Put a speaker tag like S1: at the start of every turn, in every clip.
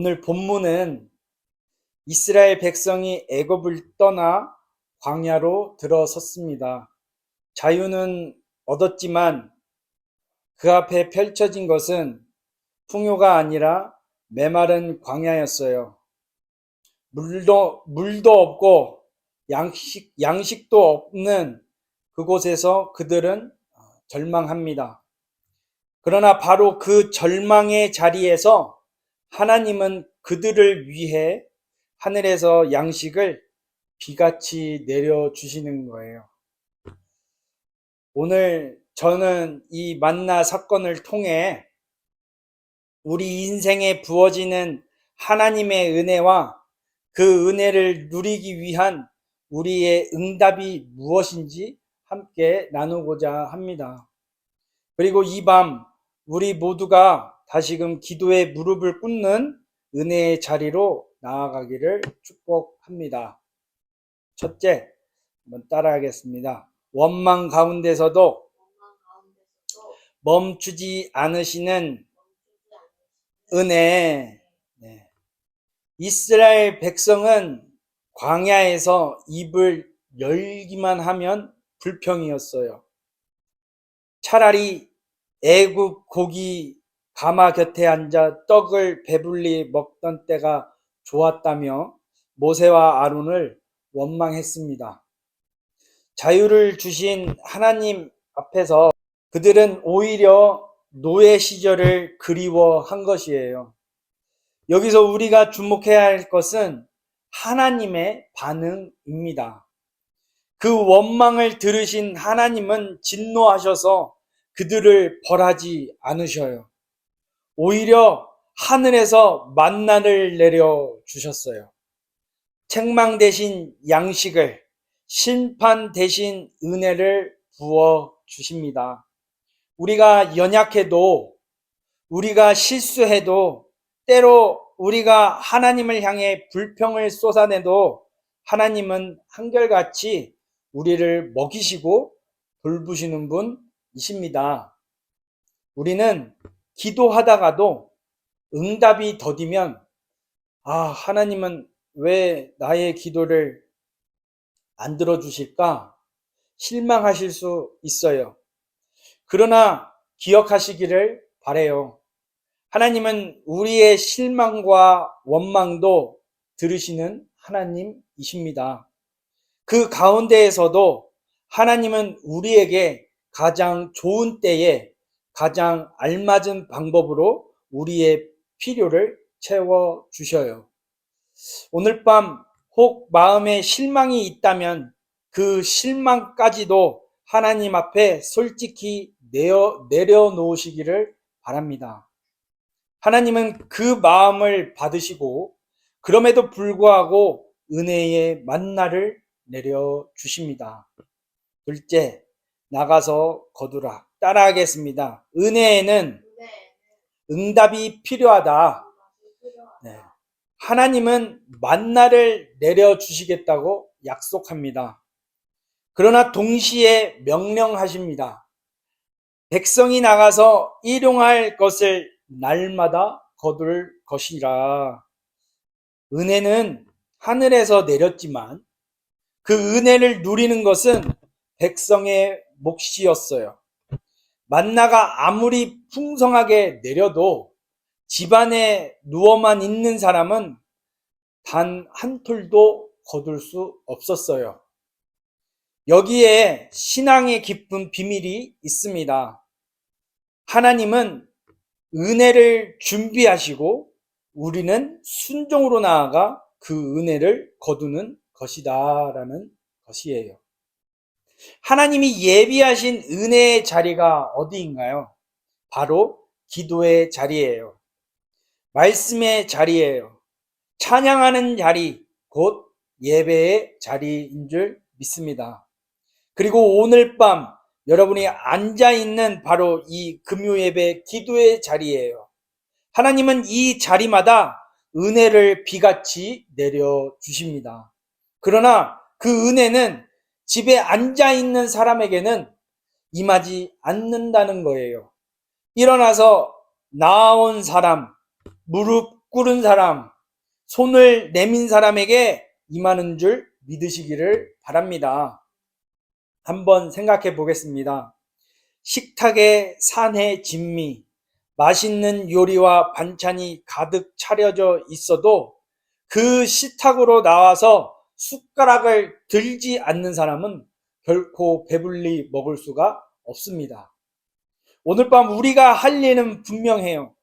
S1: 오늘 본문은 이스라엘 백성이 애굽을 떠나 광야로 들어섰습니다. 자유는 얻었지만 그 앞에 펼쳐진 것은 풍요가 아니라 메마른 광야였어요. 물도 없고 양식도 없는 그곳에서 그들은 절망합니다. 그러나 바로 그 절망의 자리에서 하나님은 그들을 위해 하늘에서 양식을 비같이 내려주시는 거예요. 오늘 저는 이 만나 사건을 통해 우리 인생에 부어지는 하나님의 은혜와 그 은혜를 누리기 위한 우리의 응답이 무엇인지 함께 나누고자 합니다. 그리고 이 밤 우리 모두가 다시금 기도의 무릎을 꿇는 은혜의 자리로 나아가기를 축복합니다. 첫째, 한번 따라하겠습니다. 원망 가운데서도 멈추지 않으시는 은혜. 이스라엘 백성은 광야에서 입을 열기만 하면 불평이었어요. 차라리 애굽 고기 가마 곁에 앉아 떡을 배불리 먹던 때가 좋았다며 모세와 아론을 원망했습니다. 자유를 주신 하나님 앞에서 그들은 오히려 노예 시절을 그리워한 것이에요. 여기서 우리가 주목해야 할 것은 하나님의 반응입니다. 그 원망을 들으신 하나님은 진노하셔서 그들을 벌하지 않으셔요. 오히려 하늘에서 만나를 내려 주셨어요. 책망 대신 양식을, 심판 대신 은혜를 부어 주십니다. 우리가 연약해도, 우리가 실수해도, 때로 우리가 하나님을 향해 불평을 쏟아내도 하나님은 한결같이 우리를 먹이시고 돌보시는 분이십니다. 우리는 기도하다가도 응답이 더디면 하나님은 왜 나의 기도를 안 들어주실까? 실망하실 수 있어요. 그러나 기억하시기를 바라요. 하나님은 우리의 실망과 원망도 들으시는 하나님이십니다. 그 가운데에서도 하나님은 우리에게 가장 좋은 때에 가장 알맞은 방법으로 우리의 필요를 채워주셔요. 오늘 밤 혹 마음에 실망이 있다면 그 실망까지도 하나님 앞에 솔직히 내려놓으시기를 바랍니다. 하나님은 그 마음을 받으시고 그럼에도 불구하고 은혜의 만나를 내려주십니다. 둘째, 나가서 거두라. 따라하겠습니다. 은혜에는 응답이 필요하다. 하나님은 만나를 내려주시겠다고 약속합니다. 그러나 동시에 명령하십니다. 백성이 나가서 일용할 것을 날마다 거둘 것이라. 은혜는 하늘에서 내렸지만 그 은혜를 누리는 것은 백성의 몫이었어요. 만나가 아무리 풍성하게 내려도 집안에 누워만 있는 사람은 단 한 톨도 거둘 수 없었어요. 여기에 신앙의 깊은 비밀이 있습니다. 하나님은 은혜를 준비하시고 우리는 순종으로 나아가 그 은혜를 거두는 것이다라는 것이에요. 하나님이 예비하신 은혜의 자리가 어디인가요? 바로 기도의 자리예요. 말씀의 자리예요. 찬양하는 자리, 곧 예배의 자리인 줄 믿습니다. 그리고 오늘 밤 여러분이 앉아있는 바로 이 금요예배 기도의 자리예요. 하나님은 이 자리마다 은혜를 비같이 내려주십니다. 그러나 그 은혜는 집에 앉아있는 사람에게는 임하지 않는다는 거예요. 일어나서 나아온 사람, 무릎 부끄른 사람, 손을 내민 사람에게 임하는 줄 믿으시기를 바랍니다. 한번 생각해 보겠습니다. 식탁에 산의 진미, 맛있는 요리와 반찬이 가득 차려져 있어도 그 식탁으로 나와서 숟가락을 들지 않는 사람은 결코 배불리 먹을 수가 없습니다. 오늘 밤 우리가 할 일은 분명해요.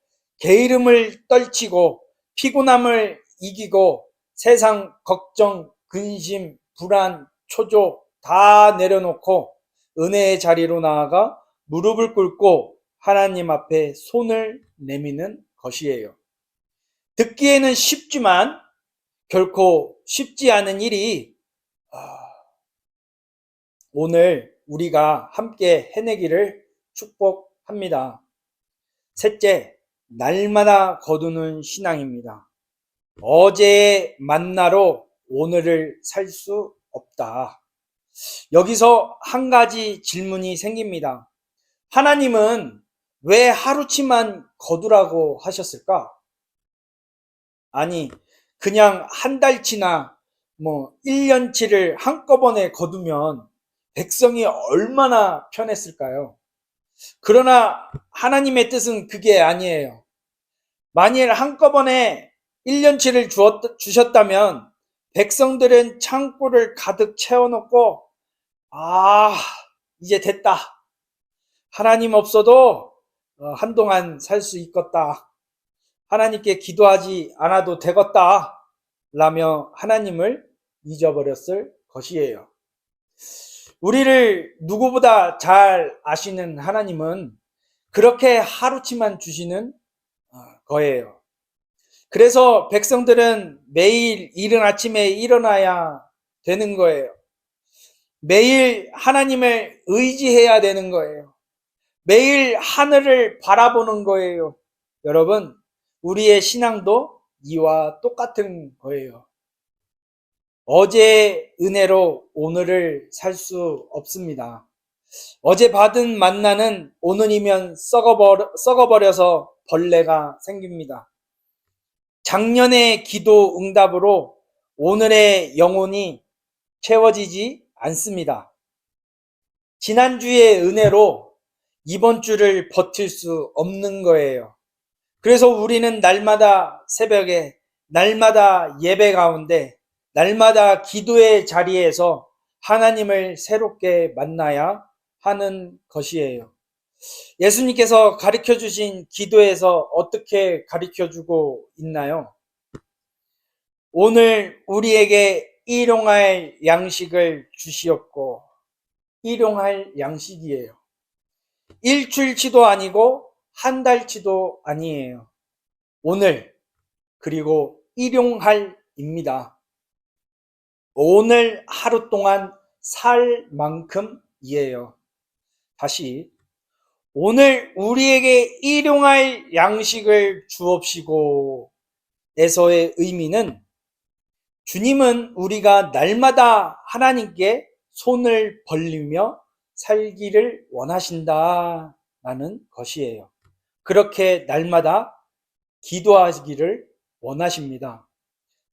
S1: 게으름을 떨치고 피곤함을 이기고 세상 걱정, 근심, 불안, 초조 다 내려놓고 은혜의 자리로 나아가 무릎을 꿇고 하나님 앞에 손을 내미는 것이에요. 듣기에는 쉽지만 결코 쉽지 않은 일이 오늘 우리가 함께 해내기를 축복합니다. 셋째, 날마다 거두는 신앙입니다. 어제의 만나로 오늘을 살 수 없다. 여기서 한 가지 질문이 생깁니다. 하나님은 왜 하루치만 거두라고 하셨을까? 아니, 그냥 한 달치나 1년치를 한꺼번에 거두면 백성이 얼마나 편했을까요? 그러나 하나님의 뜻은 그게 아니에요. 만일 한꺼번에 1년치를 주셨다면 백성들은 창고를 가득 채워놓고 이제 됐다. 하나님 없어도 한동안 살 수 있겠다. 하나님께 기도하지 않아도 되겠다. 라며 하나님을 잊어버렸을 것이에요. 우리를 누구보다 잘 아시는 하나님은 그렇게 하루치만 주시는 거예요. 그래서 백성들은 매일 이른 아침에 일어나야 되는 거예요. 매일 하나님을 의지해야 되는 거예요. 매일 하늘을 바라보는 거예요. 여러분, 우리의 신앙도 이와 똑같은 거예요. 어제의 은혜로 오늘을 살 수 없습니다. 어제 받은 만나는 오늘이면 썩어버려서 벌레가 생깁니다. 작년의 기도 응답으로 오늘의 영혼이 채워지지 않습니다. 지난주의 은혜로 이번 주를 버틸 수 없는 거예요. 그래서 우리는 날마다 새벽에, 날마다 예배 가운데, 날마다 기도의 자리에서 하나님을 새롭게 만나야 하는 것이에요. 예수님께서 가르쳐 주신 기도에서 어떻게 가르쳐 주고 있나요? 오늘 우리에게 일용할 양식을 주시옵고, 일용할 양식이에요. 일주일치도 아니고 한 달치도 아니에요. 오늘, 그리고 일용할입니다. 오늘 하루 동안 살 만큼이에요. 다시, 오늘 우리에게 일용할 양식을 주옵시고 에서의 의미는 주님은 우리가 날마다 하나님께 손을 벌리며 살기를 원하신다라는 것이에요. 그렇게 날마다 기도하기를 원하십니다.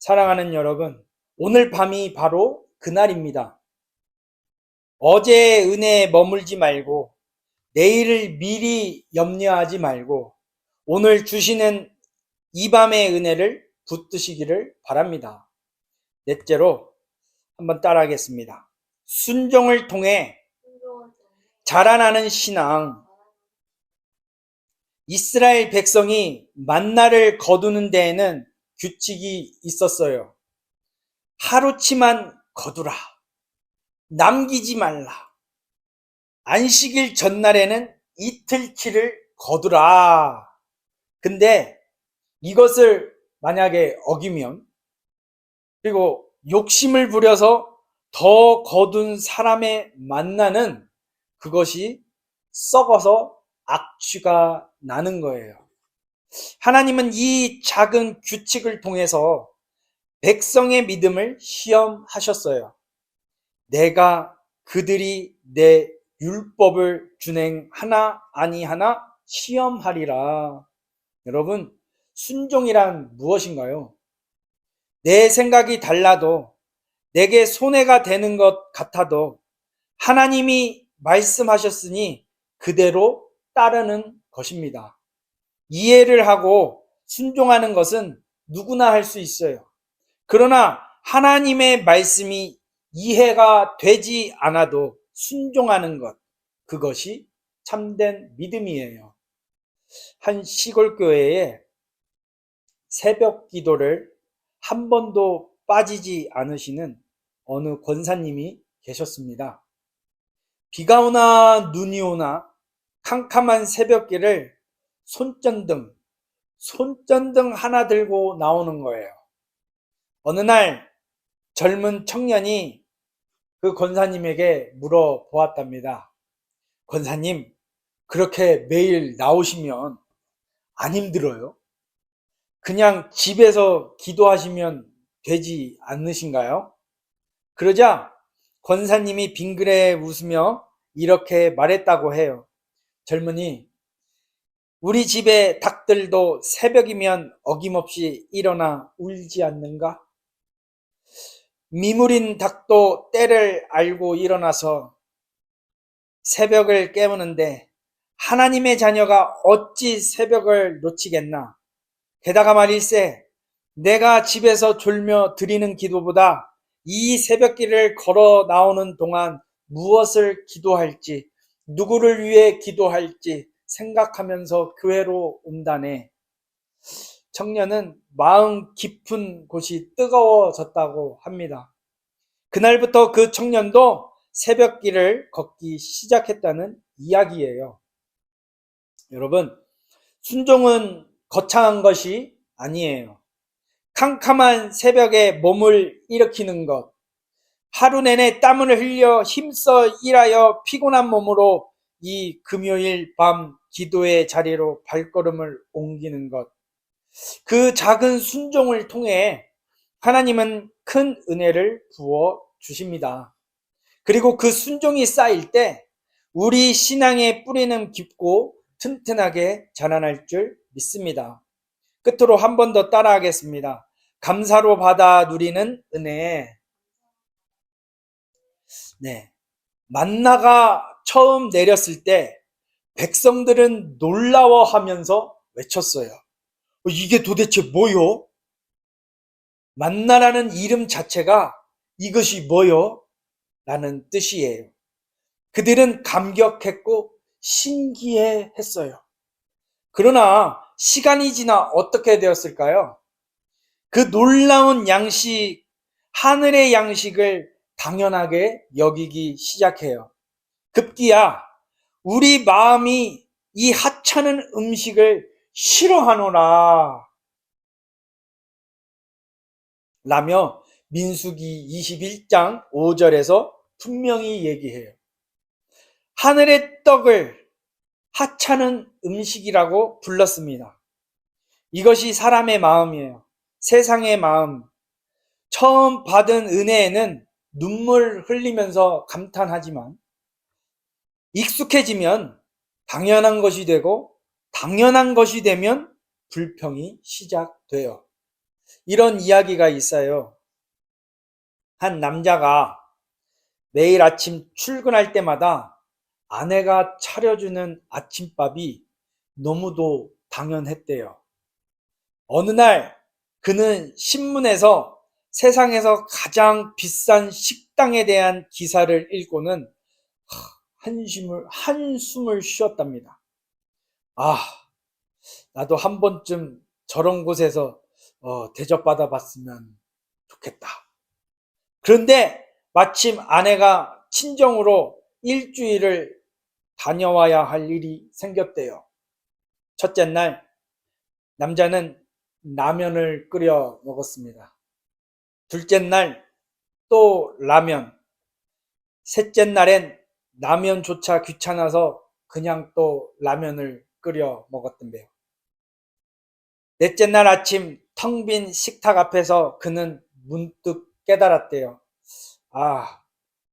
S1: 사랑하는 여러분, 오늘 밤이 바로 그날입니다. 어제의 은혜에 머물지 말고 내일을 미리 염려하지 말고 오늘 주시는 이 밤의 은혜를 붙드시기를 바랍니다. 넷째로 한번 따라하겠습니다. 순종을 통해 자라나는 신앙. 이스라엘 백성이 만나를 거두는 데에는 규칙이 있었어요. 하루치만 거두라. 남기지 말라. 안식일 전날에는 이틀치를 거두라. 근데 이것을 만약에 어기면, 그리고 욕심을 부려서 더 거둔 사람의 만나는 그것이 썩어서 악취가 나는 거예요. 하나님은 이 작은 규칙을 통해서 백성의 믿음을 시험하셨어요. 내가 그들이 내 율법을 준행하나 아니하나 시험하리라. 여러분, 순종이란 무엇인가요? 내 생각이 달라도 내게 손해가 되는 것 같아도 하나님이 말씀하셨으니 그대로 따르는 것입니다. 이해를 하고 순종하는 것은 누구나 할 수 있어요. 그러나 하나님의 말씀이 이해가 되지 않아도 순종하는 것, 그것이 참된 믿음이에요. 한 시골 교회에 새벽 기도를 한 번도 빠지지 않으시는 어느 권사님이 계셨습니다. 비가 오나 눈이 오나 캄캄한 새벽길을 손전등 하나 들고 나오는 거예요. 어느 날 젊은 청년이 그 권사님에게 물어보았답니다. 권사님, 그렇게 매일 나오시면 안 힘들어요? 그냥 집에서 기도하시면 되지 않으신가요? 그러자 권사님이 빙그레 웃으며 이렇게 말했다고 해요. 젊은이, 우리 집의 닭들도 새벽이면 어김없이 일어나 울지 않는가? 미물인 닭도 때를 알고 일어나서 새벽을 깨우는데 하나님의 자녀가 어찌 새벽을 놓치겠나? 게다가 말일세, 내가 집에서 졸며 드리는 기도보다 이 새벽길을 걸어 나오는 동안 무엇을 기도할지, 누구를 위해 기도할지 생각하면서 교회로 온다네. 청년은 마음 깊은 곳이 뜨거워졌다고 합니다. 그날부터 그 청년도 새벽길을 걷기 시작했다는 이야기예요. 여러분, 순종은 거창한 것이 아니에요. 캄캄한 새벽에 몸을 일으키는 것, 하루 내내 땀을 흘려 힘써 일하여 피곤한 몸으로 이 금요일 밤 기도의 자리로 발걸음을 옮기는 것, 그 작은 순종을 통해 하나님은 큰 은혜를 부어 주십니다. 그리고 그 순종이 쌓일 때 우리 신앙의 뿌리는 깊고 튼튼하게 자라날 줄 믿습니다. 끝으로 한 번 더 따라하겠습니다. 감사로 받아 누리는 은혜. 네. 만나가 처음 내렸을 때 백성들은 놀라워하면서 외쳤어요. 이게 도대체 뭐요? 만나라는 이름 자체가 이것이 뭐요? 라는 뜻이에요. 그들은 감격했고 신기해 했어요. 그러나 시간이 지나 어떻게 되었을까요? 그 놀라운 양식, 하늘의 양식을 당연하게 여기기 시작해요. 급기야 우리 마음이 이 하찮은 음식을 싫어하노라 라며 민수기 21장 5절에서 분명히 얘기해요. 하늘의 떡을 하찮은 음식이라고 불렀습니다. 이것이 사람의 마음이에요. 세상의 마음. 처음 받은 은혜에는 눈물 흘리면서 감탄하지만 익숙해지면 당연한 것이 되고 당연한 것이 되면 불평이 시작돼요. 이런 이야기가 있어요. 한 남자가 매일 아침 출근할 때마다 아내가 차려주는 아침밥이 너무도 당연했대요. 어느 날 그는 신문에서 세상에서 가장 비싼 식당에 대한 기사를 읽고는 한숨을 쉬었답니다. 아, 나도 한 번쯤 저런 곳에서 대접받아 봤으면 좋겠다. 그런데 마침 아내가 친정으로 일주일을 다녀와야 할 일이 생겼대요. 첫째 날 남자는 라면을 끓여 먹었습니다. 둘째 날 또 라면. 셋째 날엔 라면조차 귀찮아서 그냥 또 라면을 끓여 먹었던데요. 넷째 날 아침 텅 빈 식탁 앞에서 그는 문득 깨달았대요. 아,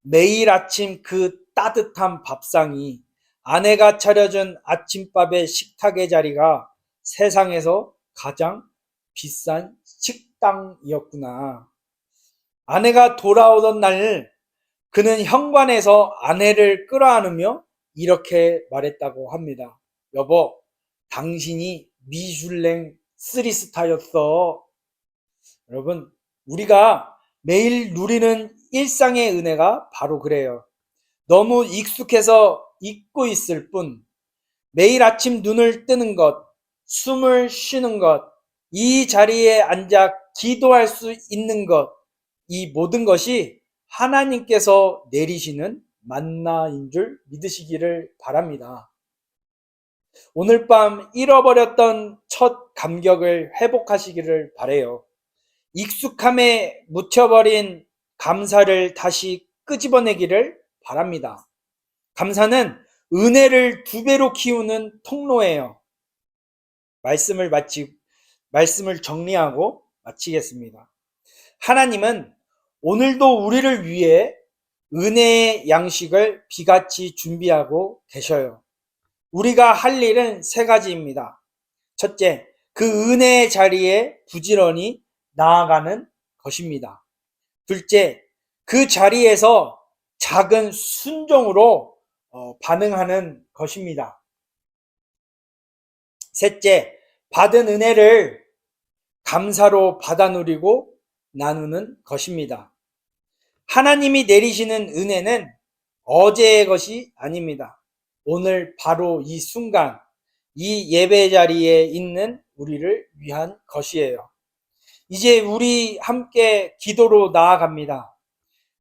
S1: 매일 아침 그 따뜻한 밥상이 아내가 차려준 아침밥의 식탁의 자리가 세상에서 가장 비싼 식당이었구나. 아내가 돌아오던 날 그는 현관에서 아내를 끌어안으며 이렇게 말했다고 합니다. 여보, 당신이 미슐랭 3스타였어. 여러분, 우리가 매일 누리는 일상의 은혜가 바로 그래요. 너무 익숙해서 잊고 있을 뿐, 매일 아침 눈을 뜨는 것, 숨을 쉬는 것, 이 자리에 앉아 기도할 수 있는 것, 이 모든 것이 하나님께서 내리시는 만나인 줄 믿으시기를 바랍니다. 오늘 밤 잃어버렸던 첫 감격을 회복하시기를 바라요. 익숙함에 묻혀버린 감사를 다시 끄집어내기를 바랍니다. 감사는 은혜를 2배로 키우는 통로예요. 말씀을 정리하고 마치겠습니다. 하나님은 오늘도 우리를 위해 은혜의 양식을 비같이 준비하고 계셔요. 우리가 할 일은 3가지입니다. 첫째, 그 은혜의 자리에 부지런히 나아가는 것입니다. 둘째, 그 자리에서 작은 순종으로 반응하는 것입니다. 셋째, 받은 은혜를 감사로 받아 누리고 나누는 것입니다. 하나님이 내리시는 은혜는 어제의 것이 아닙니다. 오늘 바로 이 순간, 이 예배 자리에 있는 우리를 위한 것이에요. 이제 우리 함께 기도로 나아갑니다.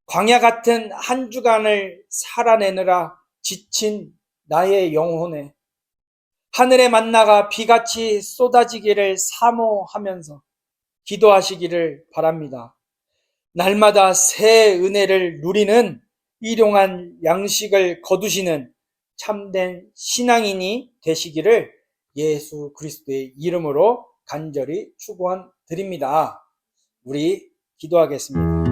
S1: 광야 같은 한 주간을 살아내느라 지친 나의 영혼에 하늘의 만나가 비같이 쏟아지기를 사모하면서 기도하시기를 바랍니다. 날마다 새 은혜를 누리는 일용한 양식을 거두시는 참된 신앙인이 되시기를 예수 그리스도의 이름으로 간절히 축원드립니다. 우리 기도하겠습니다.